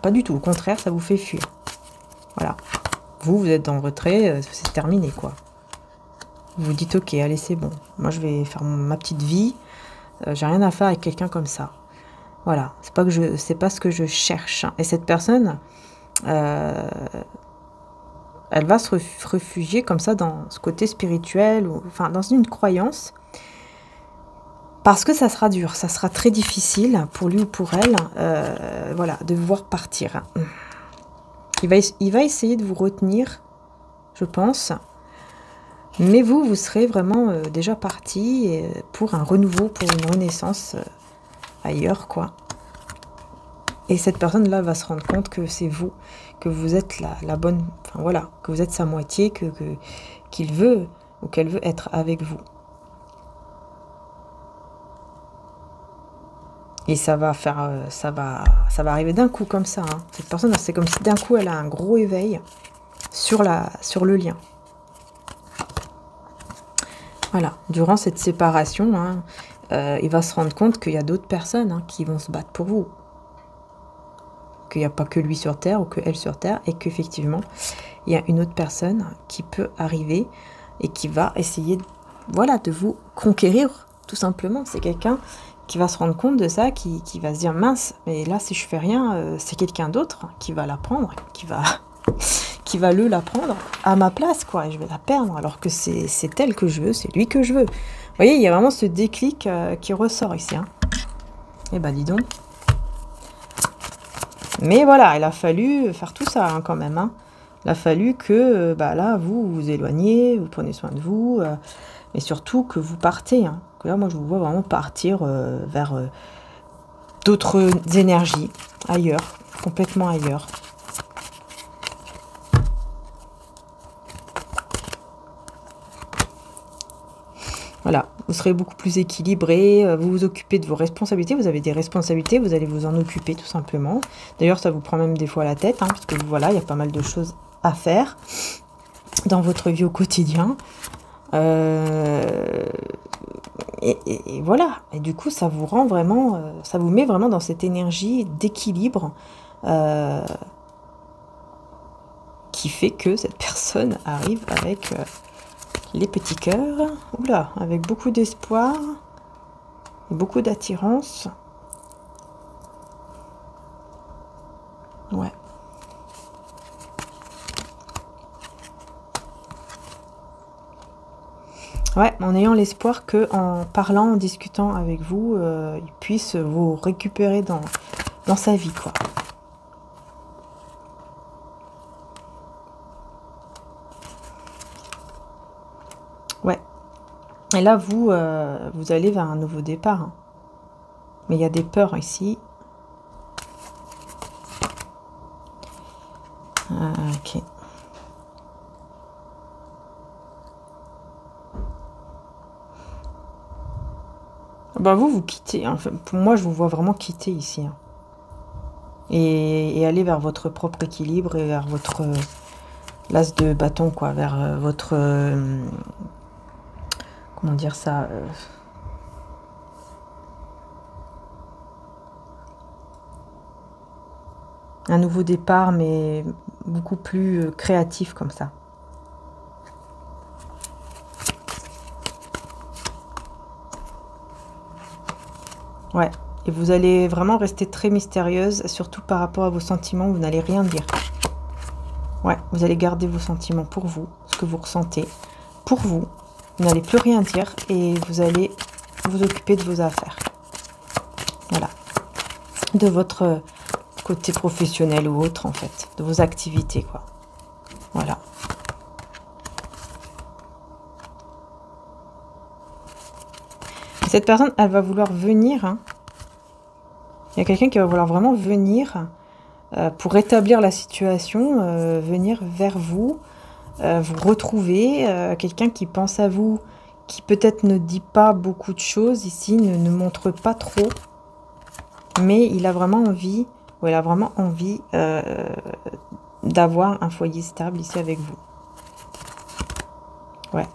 Pas du tout, au contraire ça vous fait fuir. Voilà. Vous êtes dans le retrait, c'est terminé, quoi. Vous vous dites, ok, allez, c'est bon. Moi, je vais faire ma petite vie. J'ai rien à faire avec quelqu'un comme ça. Voilà, c'est pas ce que je cherche. Et cette personne, elle va se réfugier comme ça dans ce côté spirituel, ou enfin dans une croyance, parce que ça sera dur, ça sera très difficile pour lui ou pour elle, voilà, de vous voir partir. Il va essayer de vous retenir, je pense, mais vous serez vraiment déjà parti pour un renouveau, pour une renaissance ailleurs, quoi. Et cette personne-là va se rendre compte que c'est vous, que vous êtes la bonne, enfin voilà, que vous êtes sa moitié, qu'il veut ou qu'elle veut être avec vous. Et ça va arriver d'un coup comme ça. Hein. Cette personne, c'est comme si d'un coup elle a un gros éveil sur le lien. Voilà, durant cette séparation, hein, il va se rendre compte qu'il y a d'autres personnes qui vont se battre pour vous. Qu'il n'y a pas que lui sur Terre ou que elle sur Terre, et qu'effectivement, il y a une autre personne qui peut arriver et qui va essayer de vous conquérir, tout simplement. C'est quelqu'un qui va se rendre compte de ça, qui va se dire, mince, mais là, si je fais rien, c'est quelqu'un d'autre qui va la prendre, qui va la prendre à ma place, quoi, et je vais la perdre, alors que c'est elle que je veux, c'est lui que je veux. Vous voyez, il y a vraiment ce déclic qui ressort ici. Hein. Eh ben, dis donc. Mais voilà, il a fallu faire tout ça quand même. Hein. Il a fallu que là, vous vous éloignez, vous prenez soin de vous, mais surtout que vous partez. Hein. Que là, moi, je vous vois vraiment partir vers d'autres énergies, ailleurs, complètement ailleurs. Voilà, vous serez beaucoup plus équilibré, vous vous occupez de vos responsabilités, vous avez des responsabilités, vous allez vous en occuper tout simplement. D'ailleurs, ça vous prend même des fois la tête, parce que voilà, il y a pas mal de choses à faire dans votre vie au quotidien. Et voilà, et du coup, ça vous rend vraiment, ça vous met vraiment dans cette énergie d'équilibre qui fait que cette personne arrive avec... les petits cœurs, oula, avec beaucoup d'espoir, beaucoup d'attirance. Ouais. Ouais, en ayant l'espoir que, en parlant, en discutant avec vous, il puisse vous récupérer dans sa vie, quoi. Ouais. Et là, vous allez vers un nouveau départ. Hein. Mais il y a des peurs ici. Ok. Bah vous quittez. Enfin, pour moi, je vous vois vraiment quitter ici. Hein. Et aller vers votre propre équilibre et vers votre l'as de bâton, quoi. Vers votre... comment dire ça un nouveau départ, mais beaucoup plus créatif comme ça. Ouais, et vous allez vraiment rester très mystérieuse, surtout par rapport à vos sentiments, vous n'allez rien dire. Ouais, vous allez garder vos sentiments pour vous, ce que vous ressentez pour vous. Vous n'allez plus rien dire et vous allez vous occuper de vos affaires. Voilà. De votre côté professionnel ou autre, en fait. De vos activités, quoi. Voilà. Et cette personne, elle va vouloir venir. Hein. Il y a quelqu'un qui va vouloir vraiment venir pour rétablir la situation, venir vers vous, vous retrouver. Quelqu'un qui pense à vous, qui peut-être ne dit pas beaucoup de choses ici, ne montre pas trop. Mais il a vraiment envie, ou elle a vraiment envie d'avoir un foyer stable ici avec vous. Ouais.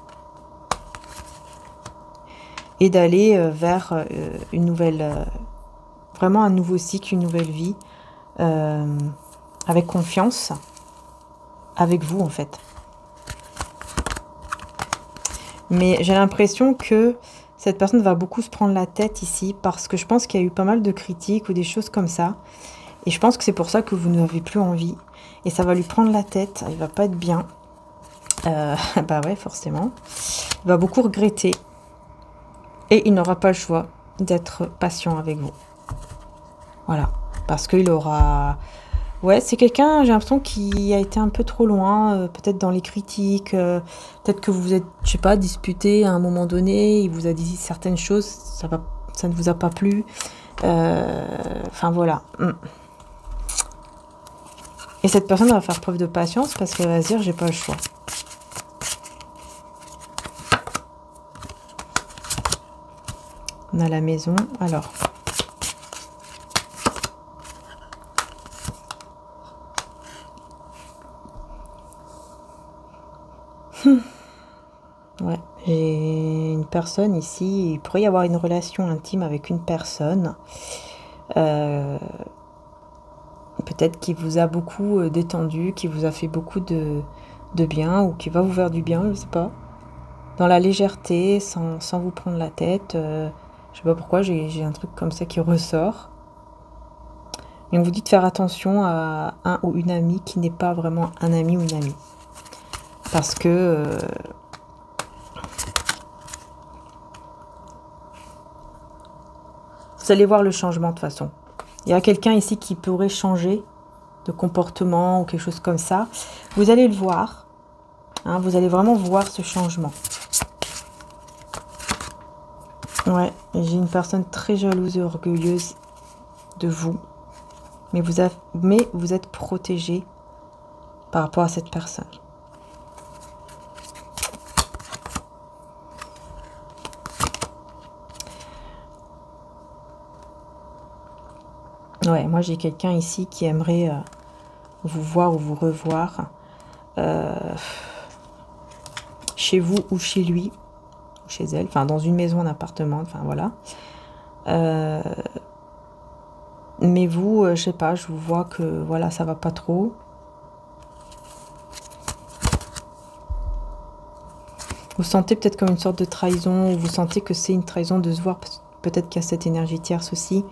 Et d'aller vers une nouvelle, vraiment un nouveau cycle, une nouvelle vie, avec confiance, avec vous en fait. Mais j'ai l'impression que cette personne va beaucoup se prendre la tête ici parce que je pense qu'il y a eu pas mal de critiques ou des choses comme ça. Et je pense que c'est pour ça que vous n'avez plus envie. Et ça va lui prendre la tête, il va pas être bien. Bah ouais, forcément. Il va beaucoup regretter. Et il n'aura pas le choix d'être patient avec vous. Voilà. Parce qu'il aura... Ouais, c'est quelqu'un, j'ai l'impression, qui a été un peu trop loin, peut-être dans les critiques, peut-être que vous vous êtes, je sais pas, disputé à un moment donné, il vous a dit certaines choses, ça ne vous a pas plu. Enfin, voilà. Et cette personne va faire preuve de patience parce qu'elle va se dire, j'ai pas le choix. On a la maison, alors... Ouais, j'ai une personne ici, il pourrait y avoir une relation intime avec une personne, peut-être qui vous a beaucoup détendu, qui vous a fait beaucoup de bien, ou qui va vous faire du bien, je sais pas, dans la légèreté, sans vous prendre la tête, je sais pas pourquoi, j'ai un truc comme ça qui ressort. Et on vous dit de faire attention à un ou une amie qui n'est pas vraiment un ami ou une amie. Parce que... vous allez voir le changement de toute façon. Il y a quelqu'un ici qui pourrait changer de comportement ou quelque chose comme ça. Vous allez le voir. Hein, vous allez vraiment voir ce changement. Ouais, j'ai une personne très jalouse et orgueilleuse de vous. Mais vous êtes protégé par rapport à cette personne. Ouais, moi j'ai quelqu'un ici qui aimerait vous voir ou vous revoir chez vous ou chez lui, ou chez elle, enfin dans une maison, un appartement, enfin voilà. Mais vous, je sais pas, je vous vois que voilà, ça va pas trop. Vous sentez peut-être comme une sorte de trahison, ou vous sentez que c'est une trahison de se voir, peut-être qu'il y a cette énergie tierce aussi.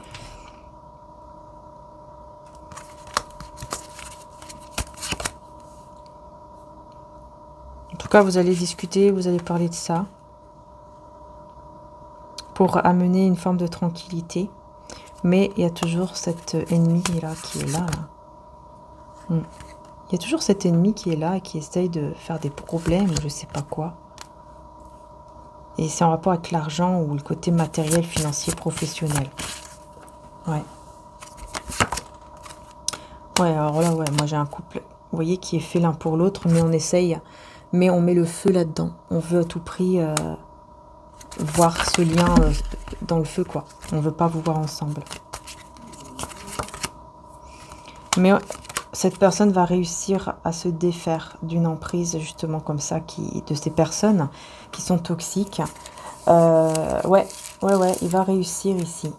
En tout cas, vous allez discuter, vous allez parler de ça pour amener une forme de tranquillité. Mais il y a toujours cet ennemi là qui est là. Il y a toujours cet ennemi qui est là et qui essaye de faire des problèmes, je sais pas quoi. Et c'est en rapport avec l'argent ou le côté matériel, financier, professionnel. Ouais. Ouais, alors là, ouais, moi j'ai un couple, vous voyez, qui est fait l'un pour l'autre, mais on essaye, mais on met le feu là-dedans. On veut à tout prix voir ce lien dans le feu, quoi. On veut pas vous voir ensemble. Mais cette personne va réussir à se défaire d'une emprise, justement, comme ça, de ces personnes qui sont toxiques. Ouais, il va réussir ici.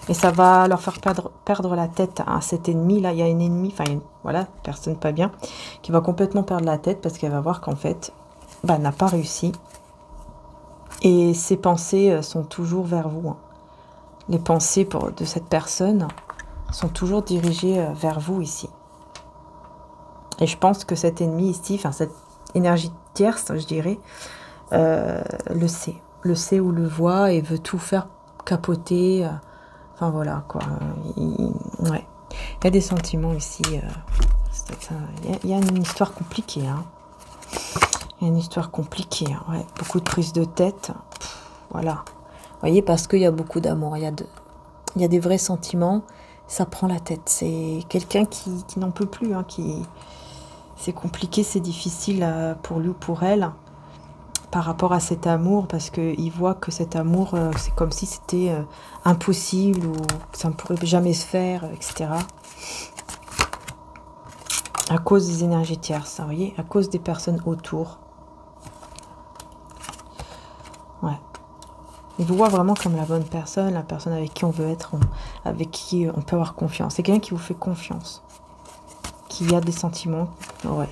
Et ça va leur faire perdre la tête à cet ennemi. Là, il y a une ennemie, enfin, voilà, personne pas bien, qui va complètement perdre la tête parce qu'elle va voir qu'en fait, bah, elle n'a pas réussi. Et ses pensées sont toujours vers vous. Hein. Les pensées de cette personne sont toujours dirigées vers vous ici. Et je pense que cet ennemi ici, enfin, cette énergie tierce, je dirais, le sait. Le sait ou le voit et veut tout faire capoter. Enfin voilà quoi. Ouais. Il y a des sentiments ici. Il y a une histoire compliquée. Hein. Il y a une histoire compliquée. Hein. Ouais. Beaucoup de prise de tête. Voilà. Vous voyez, parce qu'il y a beaucoup d'amour. Il y a des vrais sentiments. Ça prend la tête. C'est quelqu'un qui n'en peut plus. Hein, c'est compliqué, c'est difficile pour lui ou pour elle. Par rapport à cet amour, parce qu'il voit que cet amour, c'est comme si c'était impossible ou que ça ne pourrait jamais se faire, etc. À cause des énergies tierces, vous voyez, à cause des personnes autour. Ouais. Il vous voit vraiment comme la bonne personne, la personne avec qui on veut être, avec qui on peut avoir confiance. C'est quelqu'un qui vous fait confiance, qu'il y a des sentiments. Ouais,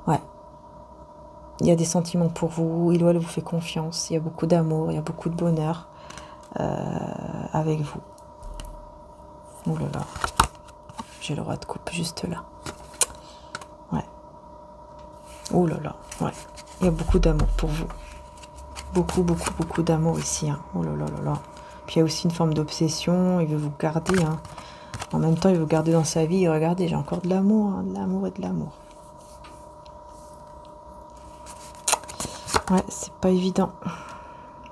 ouais. Il y a des sentiments pour vous, il ou elle vous fait confiance, il y a beaucoup d'amour, il y a beaucoup de bonheur avec vous. Oh là là, j'ai le roi de coupe juste là. Ouais. Oh là là, ouais. Il y a beaucoup d'amour pour vous. Beaucoup, beaucoup, beaucoup d'amour ici. Hein. Oh là là là là. Puis il y a aussi une forme d'obsession, il veut vous garder. Hein. En même temps, il veut vous garder dans sa vie. Et regardez, j'ai encore de l'amour, hein, de l'amour et de l'amour. Ouais, c'est pas évident.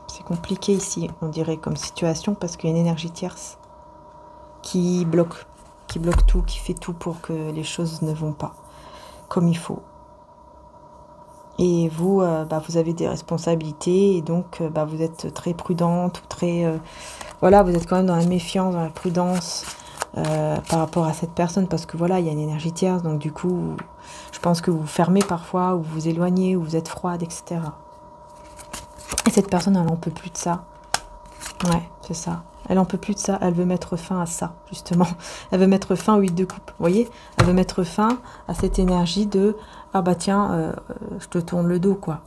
C'est compliqué ici, on dirait, comme situation, parce qu'il y a une énergie tierce qui bloque tout, qui fait tout pour que les choses ne vont pas comme il faut. Et vous, vous avez des responsabilités, et donc vous êtes très prudente, ou très... voilà, vous êtes quand même dans la méfiance, dans la prudence par rapport à cette personne, parce que voilà, il y a une énergie tierce, donc du coup, je pense que vous vous fermez parfois, ou vous vous éloignez, ou vous êtes froide, etc. Et cette personne, elle n'en peut plus de ça. Ouais, c'est ça. Elle n'en peut plus de ça, elle veut mettre fin à ça, justement. Elle veut mettre fin au 8 de coupe, vous voyez? Elle veut mettre fin à cette énergie de « Ah bah tiens, je te tourne le dos, quoi.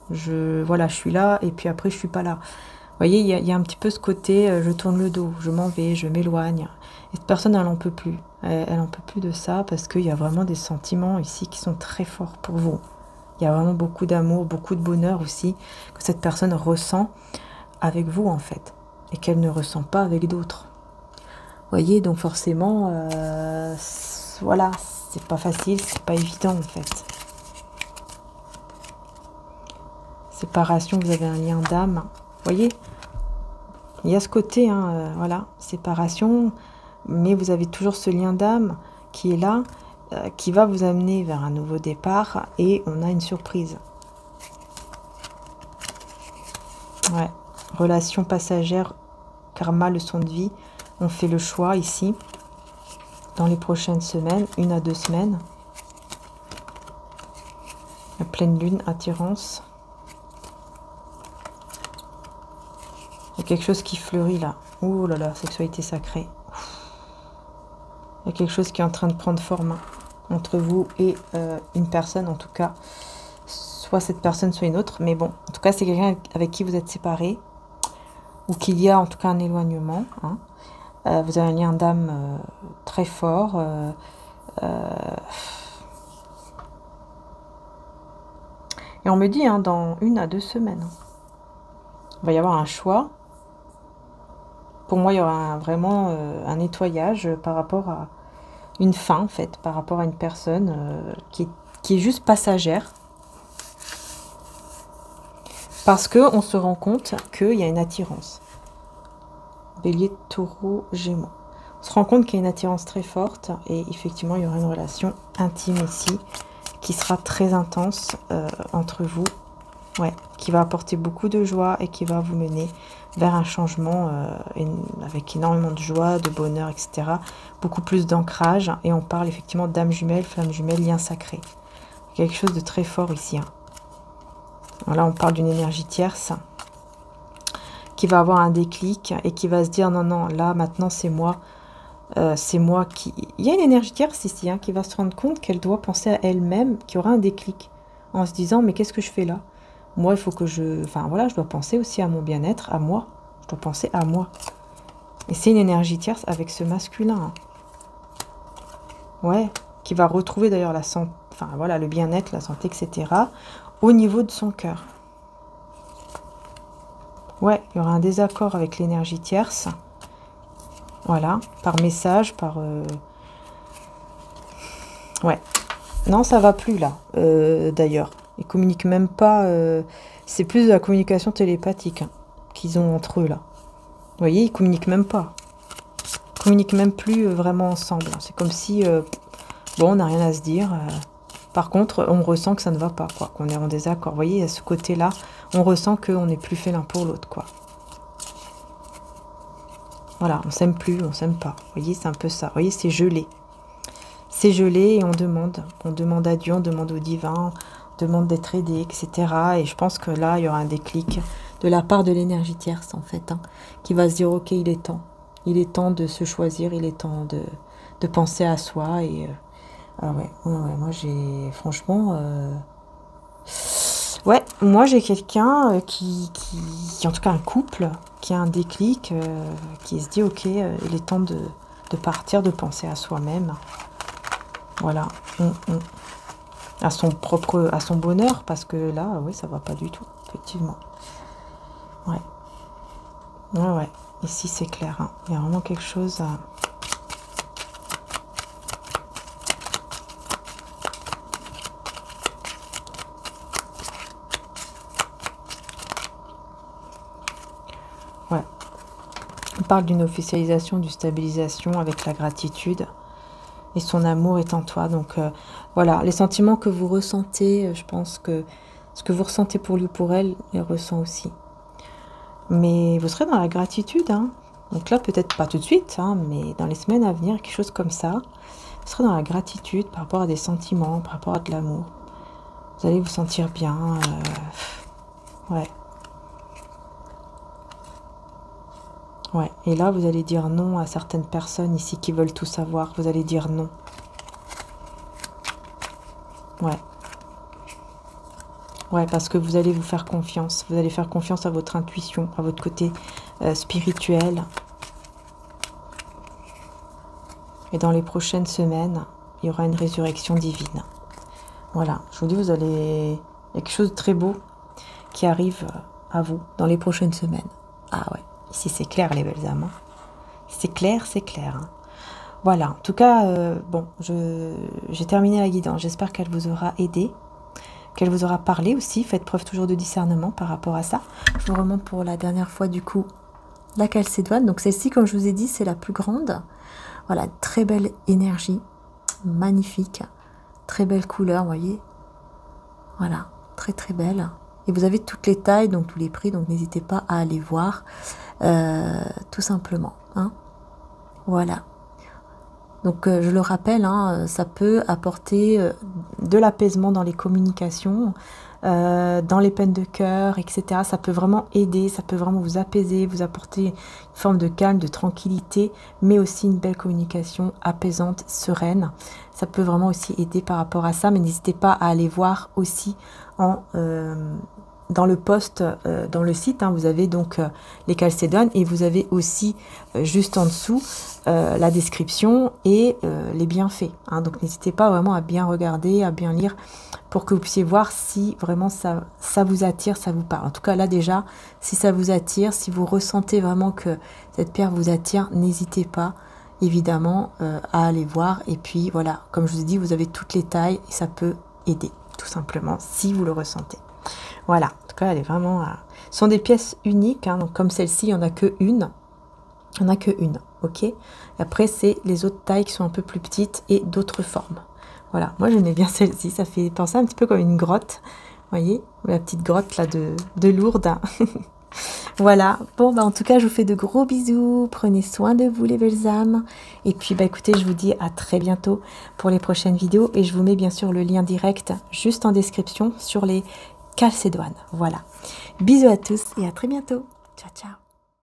Voilà, je suis là, et puis après, je suis pas là. » Vous voyez, il y a un petit peu ce côté je tourne le dos, je m'en vais, je m'éloigne. Et cette personne, elle n'en peut plus. Elle n'en peut plus de ça, parce qu'il y a vraiment des sentiments ici qui sont très forts pour vous. Il y a vraiment beaucoup d'amour, beaucoup de bonheur aussi, que cette personne ressent avec vous, en fait. Et qu'elle ne ressent pas avec d'autres. Vous voyez, donc forcément, voilà, c'est pas facile, c'est pas évident en fait. Séparation, vous avez un lien d'âme. Vous voyez, il y a ce côté, hein, voilà, séparation, mais vous avez toujours ce lien d'âme qui est là, qui va vous amener vers un nouveau départ, et on a une surprise. Ouais, relation passagère, karma, leçon de vie. On fait le choix ici, dans les prochaines semaines, 1 à 2 semaines. La pleine lune, attirance. Il y a quelque chose qui fleurit là. Ouh là là, sexualité sacrée. Il y a quelque chose qui est en train de prendre forme entre vous et une personne, en tout cas. Soit cette personne, soit une autre. Mais bon, en tout cas, c'est quelqu'un avec qui vous êtes séparés. Ou qu'il y a en tout cas un éloignement. Hein. Vous avez un lien d'âme très fort. Et on me dit, hein, dans 1 à 2 semaines, il va y avoir un choix. Pour moi, il y aura vraiment un nettoyage par rapport à une fin, en fait, par rapport à une personne qui est juste passagère. Parce qu'on se rend compte qu'il y a une attirance. Bélier, taureau, gémeaux. On se rend compte qu'il y a une attirance très forte et effectivement, il y aura une relation intime ici qui sera très intense entre vous. Ouais, qui va apporter beaucoup de joie et qui va vous mener vers un changement avec énormément de joie, de bonheur, etc. Beaucoup plus d'ancrage. Et on parle effectivement d'âme jumelle, flamme jumelle, lien sacré. Quelque chose de très fort ici. Hein. Là, on parle d'une énergie tierce qui va avoir un déclic et qui va se dire non, non, là, maintenant, c'est moi qui... Il y a une énergie tierce ici hein, qui va se rendre compte qu'elle doit penser à elle-même, qui aura un déclic en se disant mais qu'est-ce que je fais là? Moi, il faut que je... Enfin, voilà, je dois penser aussi à mon bien-être, à moi. Je dois penser à moi. Et c'est une énergie tierce avec ce masculin. Hein. Ouais, qui va retrouver d'ailleurs la santé, enfin, voilà, le bien-être, la santé, etc. au niveau de son cœur. Ouais, il y aura un désaccord avec l'énergie tierce. Voilà, par message, par... Ouais. Non, ça va plus, là, d'ailleurs. Ils communiquent même pas... c'est plus de la communication télépathique hein, qu'ils ont entre eux, là. Vous voyez, ils communiquent même pas. Ils communiquent même plus vraiment ensemble. C'est comme si... bon, on n'a rien à se dire. Par contre, on ressent que ça ne va pas, quoi. Qu'on est en désaccord. Vous voyez, à ce côté-là, on ressent qu'on n'est plus fait l'un pour l'autre, quoi. Voilà, on s'aime plus, on s'aime pas. Vous voyez, c'est un peu ça. Vous voyez, c'est gelé. C'est gelé et on demande. On demande à Dieu, on demande au divin, on demande d'être aidé, etc. Et je pense que là, il y aura un déclic de la part de l'énergie tierce, en fait, hein, qui va se dire, ok, il est temps. Il est temps de se choisir, il est temps de penser à soi et... Ah ouais, moi j'ai franchement ouais, moi j'ai quelqu'un en tout cas un couple qui a un déclic, qui se dit ok, il est temps de partir, de penser à soi-même. Voilà. À son bonheur, parce que là, oui, ça va pas du tout, effectivement. Ouais. Ouais. Ici c'est clair, hein. Il y a vraiment quelque chose à... Ouais. On parle d'une officialisation, d'une stabilisation avec la gratitude. Et son amour est en toi. Donc voilà, les sentiments que vous ressentez, je pense que ce que vous ressentez pour lui ou pour elle, il ressent aussi. Mais vous serez dans la gratitude, hein. Donc là, peut-être pas tout de suite, hein, mais dans les semaines à venir, quelque chose comme ça. Vous serez dans la gratitude par rapport à des sentiments, par rapport à de l'amour. Vous allez vous sentir bien. Ouais. Ouais. Et là, vous allez dire non à certaines personnes ici qui veulent tout savoir. Vous allez dire non. Ouais. Ouais, parce que vous allez vous faire confiance. Vous allez faire confiance à votre intuition, à votre côté spirituel. Et dans les prochaines semaines, il y aura une résurrection divine. Voilà, je vous dis, il y a quelque chose de très beau qui arrive à vous dans les prochaines semaines. Ah ouais, ici c'est clair les belles âmes. Hein. C'est clair, c'est clair. Hein. Voilà, en tout cas, bon, j'ai terminé la guidance. J'espère qu'elle vous aura aidé, qu'elle vous aura parlé aussi. Faites preuve toujours de discernement par rapport à ça. Je vous remonte pour la dernière fois du coup la calcédoine. Donc celle-ci, comme je vous ai dit, c'est la plus grande. Voilà, très belle énergie, magnifique, très belle couleur, vous voyez. Voilà, très très belle. Et vous avez toutes les tailles, donc tous les prix, donc n'hésitez pas à aller voir, tout simplement. Hein. Voilà. Donc je le rappelle, hein, ça peut apporter de l'apaisement dans les communications, dans les peines de cœur, etc. Ça peut vraiment aider, ça peut vraiment vous apaiser, vous apporter une forme de calme, de tranquillité, mais aussi une belle communication apaisante, sereine. Ça peut vraiment aussi aider par rapport à ça, mais n'hésitez pas à aller voir aussi dans le post, dans le site, hein, vous avez donc les calcédoines et vous avez aussi juste en dessous la description et les bienfaits. Hein. Donc n'hésitez pas vraiment à bien regarder, à bien lire pour que vous puissiez voir si vraiment ça vous attire, ça vous parle. En tout cas là déjà, si ça vous attire, si vous ressentez vraiment que cette pierre vous attire, n'hésitez pas évidemment à aller voir. Et puis voilà, comme je vous ai dit, vous avez toutes les tailles et ça peut aider tout simplement si vous le ressentez. Voilà, en tout cas elle est vraiment... Ce sont des pièces uniques, hein, donc comme celle-ci, il n'y en a que une. Il n'y en a que une, ok. Et après, c'est les autres tailles qui sont un peu plus petites et d'autres formes. Voilà, moi j'aimais bien celle-ci, ça fait penser un petit peu comme une grotte. Vous voyez, la petite grotte là de Lourdes. Voilà, bon bah en tout cas je vous fais de gros bisous, prenez soin de vous les belles âmes. Et puis bah écoutez, je vous dis à très bientôt pour les prochaines vidéos. Et je vous mets bien sûr le lien direct juste en description sur les calcédoines. Voilà, bisous à tous et à très bientôt. Ciao, ciao.